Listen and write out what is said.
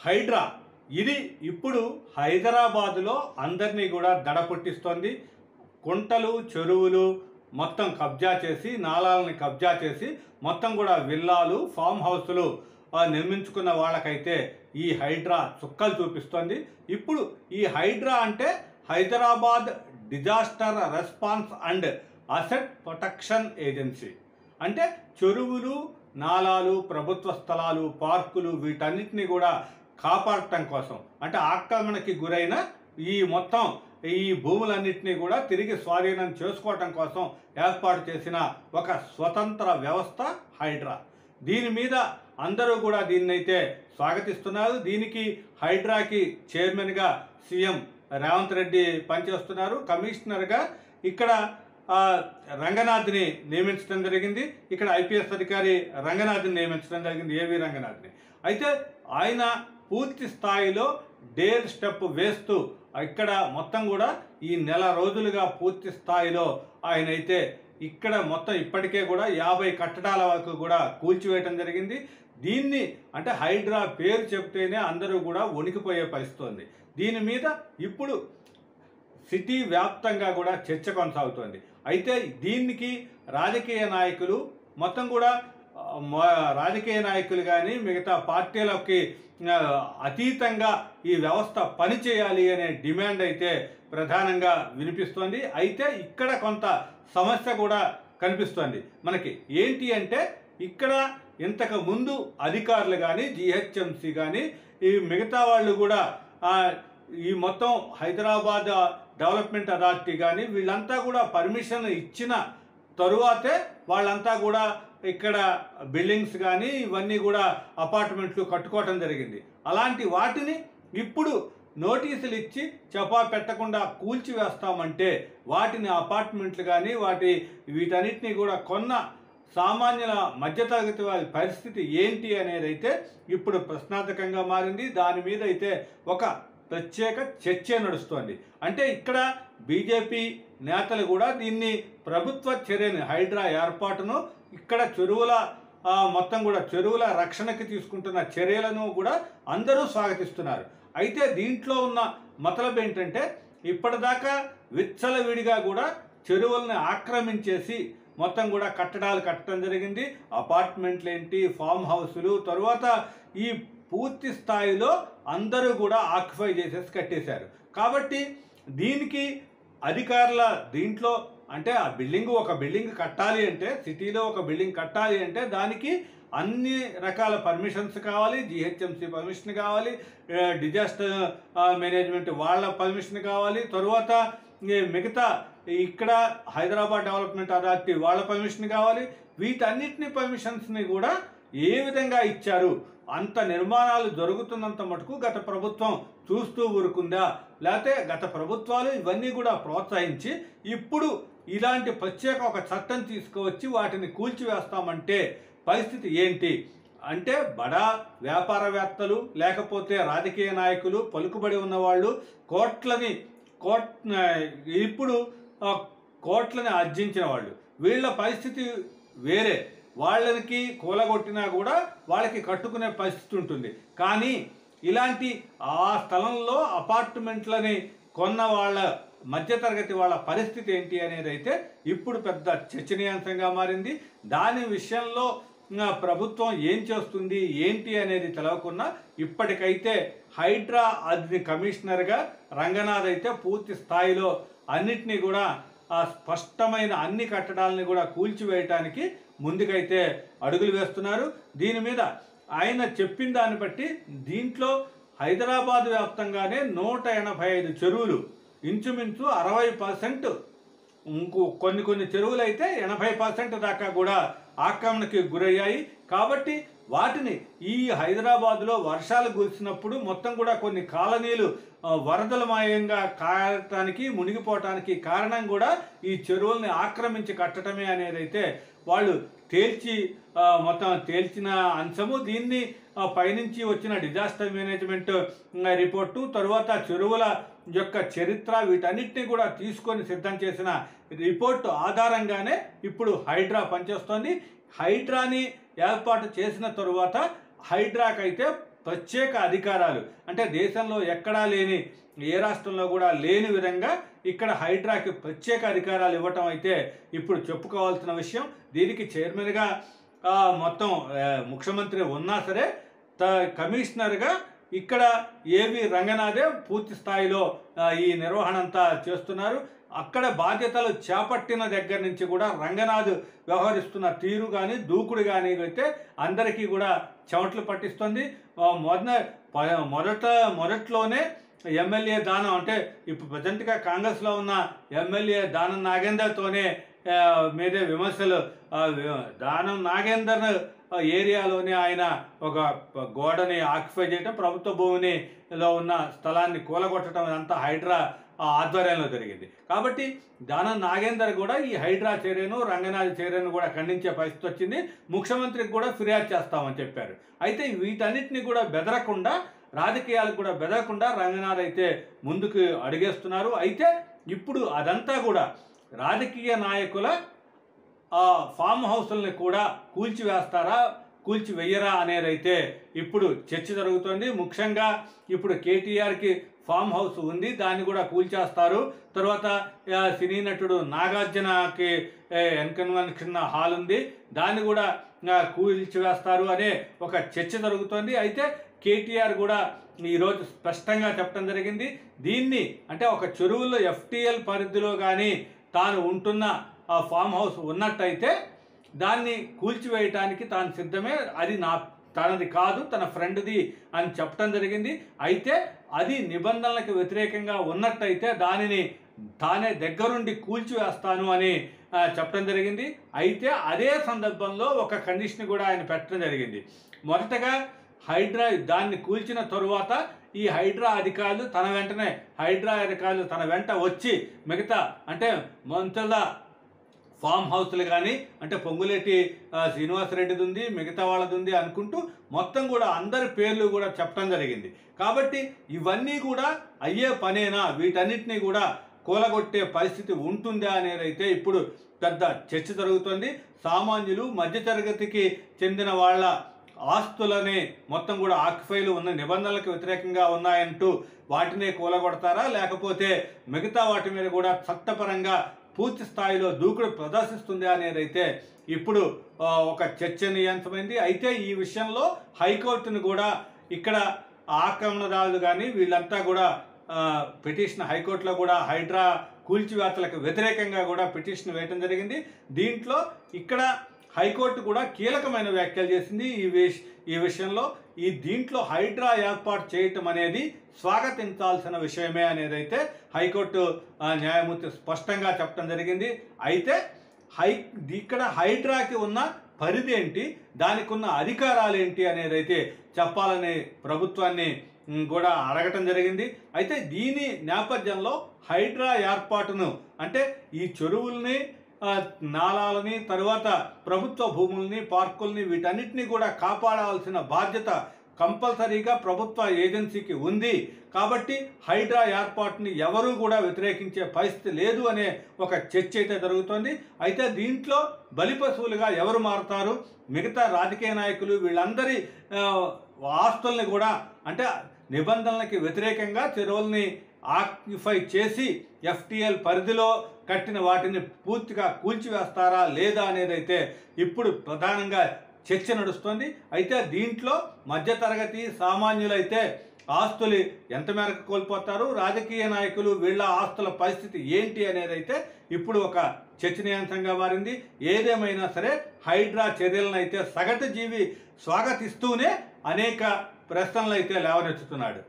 హైడ్రా ఇది ఇప్పుడు హైదరాబాదులో అందరినీ కూడా దడ పుట్టిస్తోంది. కుంటలు చెరువులు మొత్తం కబ్జా చేసి, నాలాలని కబ్జా చేసి మొత్తం కూడా విల్లాలు ఫామ్ హౌస్లు నిర్మించుకున్న వాళ్ళకైతే ఈ హైడ్రా చుక్కలు చూపిస్తోంది. ఇప్పుడు ఈ హైడ్రా అంటే Hyderabad disaster response and asset protection agency. అంటే చెరువులు, నాలాలు, ప్రభుత్వ స్థలాలు, పార్కులు వీటన్నిటిని కూడా కాపాడటం కోసం, అంటే ఆక్రమణకి గురైన ఈ భూములన్నింటినీ కూడా తిరిగి స్వాధీనం చేసుకోవటం కోసం ఏర్పాటు చేసిన ఒక స్వతంత్ర వ్యవస్థ హైడ్రా. దీని మీద అందరూ కూడా దీన్నైతే స్వాగతిస్తున్నారు. దీనికి హైడ్రాకి చైర్మన్గా సీఎం రేవంత్ రెడ్డి పనిచేస్తున్నారు. కమిషనర్గా ఇక్కడ రంగనాథ్ని నియమించడం జరిగింది. ఇక్కడ ఐపీఎస్ అధికారి రంగనాథ్ని నియమించడం జరిగింది, ఏవి రంగనాథ్ని. అయితే ఆయన పూర్తి స్థాయిలో డేర్ స్టెప్ వేస్తూ ఇక్కడ మొత్తం కూడా ఈ నెల రోజులుగా పూర్తి స్థాయిలో ఆయన అయితే ఇక్కడ మొత్తం ఇప్పటికే కూడా 50 కట్టడాల వరకు కూడా కూల్చివేయటం జరిగింది. దీన్ని అంటే హైడ్రా పేరు చెప్తేనే అందరూ కూడా వణికిపోయే పరిస్థితి ఉంది. దీని మీద ఇప్పుడు సిటీ వ్యాప్తంగా కూడా చర్చ కొనసాగుతోంది. అయితే దీనికి రాజకీయ నాయకులు మొత్తం కూడా రాజకీయ నాయకులు కానీ మిగతా పార్టీలకి అతీతంగా ఈ వ్యవస్థ పనిచేయాలి అనే డిమాండ్ అయితే ప్రధానంగా వినిపిస్తోంది. అయితే ఇక్కడ కొంత సమస్య కూడా కనిపిస్తోంది మనకి. ఏంటి అంటే ఇక్కడ ఇంతకు ముందు అధికారులు కానీ, జిహెచ్ఎంసీ కానీ, ఈ మిగతా వాళ్ళు కూడా ఈ మొత్తం హైదరాబాద్ డెవలప్మెంట్ అథారిటీ కానీ వీళ్ళంతా కూడా పర్మిషన్ ఇచ్చిన తరువాతే వాళ్ళంతా కూడా ఇక్కడ బిల్డింగ్స్ కానీ ఇవన్నీ కూడా అపార్ట్మెంట్లు కట్టుకోవటం జరిగింది. అలాంటి వాటిని ఇప్పుడు నోటీసులు ఇచ్చి చెప్పా పెట్టకుండా కూల్చివేస్తామంటే వాటిని అపార్ట్మెంట్లు కానీ వీటన్నిటిని కూడా కొన్న సామాన్యుల మధ్యతరగతి వారి పరిస్థితి ఏంటి అనేది అయితే ఇప్పుడు ప్రశ్నార్థకంగా మారింది. దాని మీద అయితే ఒక ప్రత్యేక చర్చ నడుస్తోంది. అంటే ఇక్కడ బీజేపీ నేతలు కూడా దీన్ని ప్రభుత్వ చర్యని, హైడ్రా ఏర్పాటును, ఇక్కడ చెరువుల మొత్తం కూడా చెరువుల రక్షణకి తీసుకుంటున్న చర్యలను కూడా అందరూ స్వాగతిస్తున్నారు. అయితే దీంట్లో ఉన్న మతలబ్ ఏంటంటే ఇప్పటిదాకా విచ్చలవిడిగా కూడా చెరువులను ఆక్రమించేసి మొత్తం కూడా కట్టడాలు కట్టడం జరిగింది. అపార్ట్మెంట్లు ఏంటి, ఫామ్ హౌసులు, తరువాత ఈ పూర్తి స్థాయిలో అందరూ కూడా ఆక్యుపై చేసేసి కట్టేశారు. కాబట్టి దీనికి అధికారుల దీంట్లో అంటే ఒక బిల్డింగ్ కట్టాలి అంటే, సిటీలో ఒక బిల్డింగ్ కట్టాలి అంటే దానికి అన్ని రకాల పర్మిషన్స్ కావాలి. జిహెచ్ఎంసీ పర్మిషన్ కావాలి, డిజాస్టర్ మేనేజ్మెంట్ వాళ్ళ పర్మిషన్ కావాలి, తరువాత మిగతా ఇక్కడ హైదరాబాద్ డెవలప్మెంట్ అథారిటీ వాళ్ళ పర్మిషన్ కావాలి. వీటన్నిటిని పర్మిషన్స్ని కూడా ఏ విధంగా ఇచ్చారు? అంత నిర్మాణాలు జరుగుతున్నంత మటుకు గత ప్రభుత్వం చూస్తూ ఊరుకుందా? లేకపోతే గత ప్రభుత్వాలు ఇవన్నీ కూడా ప్రోత్సహించి ఇప్పుడు ఇలాంటి ప్రత్యేక ఒక చట్టం తీసుకువచ్చి వాటిని కూల్చివేస్తామంటే పరిస్థితి ఏంటి? అంటే బడా వ్యాపారవేత్తలు లేకపోతే రాజకీయ నాయకులు, పలుకుబడి ఉన్నవాళ్ళు ఇప్పుడు కోట్లని ఆర్జించిన వాళ్ళు, వీళ్ళ పరిస్థితి వేరే. వాళ్ళకి కూలగొట్టినా కూడా వాళ్ళకి కట్టుకునే పరిస్థితి ఉంటుంది. కానీ ఇలాంటి ఆ స్థలంలో అపార్ట్మెంట్లని కొన్న వాళ్ళ మధ్యతరగతి వాళ్ళ పరిస్థితి ఏంటి అనేది అయితే ఇప్పుడు పెద్ద చర్చనీయాంశంగా మారింది. దాని విషయంలో ప్రభుత్వం ఏం చేస్తుంది ఏంటి అనేది తెలవకున్నా ఇప్పటికైతే హైడ్రా కమిషనర్గా రంగనాథ్ అయితే పూర్తి స్థాయిలో అన్నిటినీ కూడా స్పష్టమైన అన్ని కట్టడాలని కూడా కూల్చివేయటానికి ముందుకైతే అడుగులు వేస్తున్నారు. దీని మీద ఆయన చెప్పిన దాన్ని బట్టి దీంట్లో హైదరాబాద్ వ్యాప్తంగానే 185 చెరువులు, ఇంచుమించు 60%, కొన్ని చెరువులు అయితే 80% దాకా కూడా ఆక్రమణకి గురయ్యాయి. కాబట్టి వాటిని ఈ హైదరాబాద్లో వర్షాలు కురిసినప్పుడు మొత్తం కూడా కొన్ని కాలనీలు వరదలమయంగా కారటానికి, మునిగిపోవటానికి కారణం కూడా ఈ చెరువుల్ని ఆక్రమించి కట్టడమే అనేది అయితే వాళ్ళు తేల్చిన అంశము. దీన్ని పైనుంచి వచ్చిన డిజాస్టర్ మేనేజ్మెంట్ రిపోర్టు, తరువాత చెరువుల యొక్క చరిత్ర వీటన్నిటిని కూడా తీసుకొని సిద్ధం చేసిన రిపోర్టు ఆధారంగానే ఇప్పుడు హైడ్రా పనిచేస్తోంది. హైడ్రాని ఏర్పాటు చేసిన తరువాత హైడ్రాకైతే ప్రత్యేక అధికారాలు అంటే దేశంలో ఎక్కడా లేని, ఏ రాష్ట్రంలో కూడా లేని విధంగా ఇక్కడ హైడ్రాకి ప్రత్యేక అధికారాలు ఇవ్వటం అయితే ఇప్పుడు చెప్పుకోవాల్సిన విషయం. దీనికి చైర్మన్గా మొత్తం ముఖ్యమంత్రి ఉన్నా సరే కమిషనర్గా ఇక్కడ ఏవి రంగనాథే పూర్తి స్థాయిలో ఈ నిర్వహణ అంతా చేస్తున్నారు. అక్కడ బాధ్యతలు చేపట్టిన దగ్గర నుంచి కూడా రంగనాథ్ వ్యవహరిస్తున్న తీరు కానీ దూకుడు కానీ అయితే అందరికీ కూడా చెమటలు పట్టిస్తుంది. మొదట్లోనే ఎమ్మెల్యే దానం అంటే ఇప్పుడు ప్రజెంట్గా కాంగ్రెస్లో ఉన్న ఎమ్మెల్యే దానం నాగేందర్తోనే మీదే విమర్శలు. దానం నాగేందర్ ఏరియాలోనే ఆయన ఒక గోడని ఆక్యుపై చేయడం, ప్రభుత్వ భూమిలో ఉన్న స్థలాన్ని కూలగొట్టడం అంతా హైడ్రా ఆధ్వర్యంలో జరిగింది. కాబట్టి దానం నాగేందర్ కూడా ఈ హైడ్రా చర్యను, రంగనాథ్ చర్యను కూడా ఖండించే పరిస్థితి వచ్చింది. ముఖ్యమంత్రికి కూడా ఫిర్యాదు చేస్తామని చెప్పారు. అయితే వీటన్నిటిని కూడా బెదరకుండా, రాజకీయాలకు కూడా బెదరకుండా రంగనాథ్ అయితే ముందుకు అడుగేస్తున్నారు. అయితే ఇప్పుడు అదంతా కూడా రాజకీయ నాయకుల ఫామ్ హౌస్లని కూడా కూల్చివేస్తారా, కూల్చివేయరా అనేది అయితే ఇప్పుడు చర్చ జరుగుతుంది. ముఖ్యంగా ఇప్పుడు కేటీఆర్కి ఫామ్ హౌస్ ఉంది, దాన్ని కూడా కూల్చేస్తారు. తర్వాత సినీ నటుడు నాగార్జునకి కన్వెన్షన్ హాల్ ఉంది, దాన్ని కూడా కూల్చివేస్తారు అనే ఒక చర్చ జరుగుతుంది. అయితే కేటీఆర్ కూడా ఈరోజు స్పష్టంగా చెప్పడం జరిగింది. దీన్ని అంటే ఒక చెరువుల్లో FTL పరిధిలో కానీ తాను ఉంటున్న ఫామ్ హౌస్ ఉన్నట్టయితే దాన్ని కూల్చివేయటానికి తాను సిద్ధమే, అది తనది కాదు, తన ఫ్రెండ్ది అని చెప్పడం జరిగింది. అయితే అది నిబంధనలకు వ్యతిరేకంగా ఉన్నట్టయితే దానిని తానే దగ్గరుండి కూల్చివేస్తాను అని చెప్పడం జరిగింది. అయితే అదే సందర్భంలో ఒక కండిషన్ కూడా ఆయన పెట్టడం జరిగింది. మొదటగా హైడ్రా దాన్ని కూల్చిన తరువాత ఈ హైడ్రా అధికారులు తన వెంట వచ్చి మిగతా అంటే మంత్రుల ఫామ్ హౌస్లు కానీ అంటే పొంగులేటి శ్రీనివాసరెడ్డిది ఉంది, మిగతా వాళ్ళది ఉంది అనుకుంటూ మొత్తం కూడా అందరి పేర్లు కూడా చెప్పడం జరిగింది. కాబట్టి ఇవన్నీ కూడా అయ్యే పనేనా, వీటన్నిటినీ కూడా కూలగొట్టే పరిస్థితి ఉంటుందా అనేది అయితే ఇప్పుడు పెద్ద చర్చ జరుగుతుంది. సామాన్యులు, మధ్యతరగతికి చెందిన వాళ్ళ ఆస్తులని మొత్తం కూడా ఆక్యుపైలు ఉన్న నిబంధనలకు వ్యతిరేకంగా ఉన్నాయంటూ వాటినే కూలగొడతారా, లేకపోతే మిగతా వాటి మీద కూడా చట్టపరంగా పూర్తి స్థాయిలో దూకుడు ప్రదర్శిస్తుంది అనేది అయితే ఇప్పుడు ఒక చర్చనీయాంశమైంది. అయితే ఈ విషయంలో హైకోర్టును కూడా ఇక్కడ ఆక్రమణదారులు కానీ వీళ్ళంతా కూడా పిటిషన్ హైకోర్టులో కూడా హైడ్రా కూల్చివేతలకు వ్యతిరేకంగా కూడా పిటిషన్ వేయడం జరిగింది. దీంట్లో ఇక్కడ హైకోర్టు కూడా కీలకమైన వ్యాఖ్యలు చేసింది. ఈ విషయంలో దీంట్లో హైడ్రా ఏర్పాటు చేయటం అనేది స్వాగతించాల్సిన విషయమే అనేది అయితే హైకోర్టు న్యాయమూర్తి స్పష్టంగా చెప్పడం జరిగింది. అయితే ఇక్కడ హైడ్రాకి ఉన్న పరిధి ఏంటి, దానికి ఉన్న అధికారాలు ఏంటి అనేది అయితే చెప్పాలని ప్రభుత్వాన్ని కూడా అడగటం జరిగింది. అయితే దీని నేపథ్యంలో హైడ్రా ఏర్పాటును అంటే ఈ చెరువుల్ని, నాలాలని, తరువాత ప్రభుత్వ భూముల్ని, పార్కుల్ని వీటన్నిటిని కూడా కాపాడాల్సిన బాధ్యత కంపల్సరీగా ప్రభుత్వ ఏజెన్సీకి ఉంది. కాబట్టి హైడ్రా ఏర్పాటుని ఎవరూ కూడా వ్యతిరేకించే పరిస్థితి లేదు అనే ఒక చర్చ అయితే జరుగుతోంది. అయితే దీంట్లో బలిపశువులుగా ఎవరు మారుతారు, మిగతా రాజకీయ నాయకులు వీళ్ళందరి ఆస్తుల్ని కూడా అంటే నిబంధనలకి వ్యతిరేకంగా చెరువుల్ని ఆక్యుపై చేసి FTL పరిధిలో కట్టిన వాటిని పూర్తిగా కూల్చివేస్తారా లేదా అనేది అయితే ఇప్పుడు ప్రధానంగా చర్చ నడుస్తుంది. అయితే దీంట్లో మధ్యతరగతి సామాన్యులైతే ఆస్తులు ఎంత మేరకు కోల్పోతారు, రాజకీయ నాయకులు వీళ్ళ ఆస్తుల పరిస్థితి ఏంటి అనేది అయితే ఇప్పుడు ఒక చర్చనీయాంశంగా మారింది. ఏదేమైనా సరే హైడ్రా చర్యలను అయితే సగటు జీవి స్వాగతిస్తూనే అనేక ప్రశ్నలు అయితే లేవనెత్తుతున్నాడు.